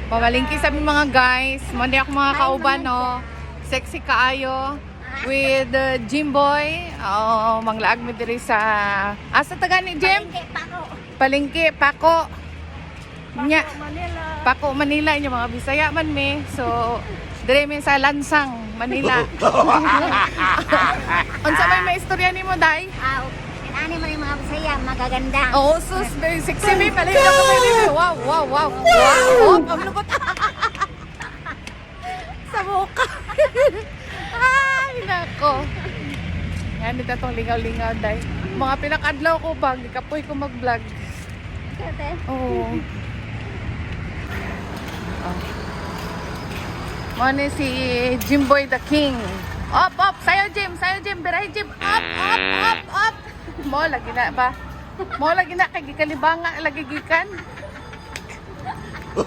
Pamalingki sa aming mga guys. Mandi ako mga kauban, no. Sexy kaayo. With Jimboy. Manglaag mi diri sa... Asa taga ni Jim? Palingki, Pako. Nya. Pako, Manila. Yung mga Bisaya man mi. So, dire mi sa Lansang, Manila. Unsa may istorya nimo, Day? Ani mo yung mga Bisaya, magaganda. Oh, sus, very sexy mi. Palingki ako may wow, wow, wow. Wow, pamlubot. Sa mukha. Ay, nako. Yan, dito itong lingaw-lingaw, Day. Mga pinakadlaw ko ba, kapoy ko mag-vlog. Oo. Mani si Jimboy the King. Up, up, sayo Jim, biray Jim. Up, up, up, up. Mo lagi na ba? Mo lagi na kay gikalibanga lagi gikan.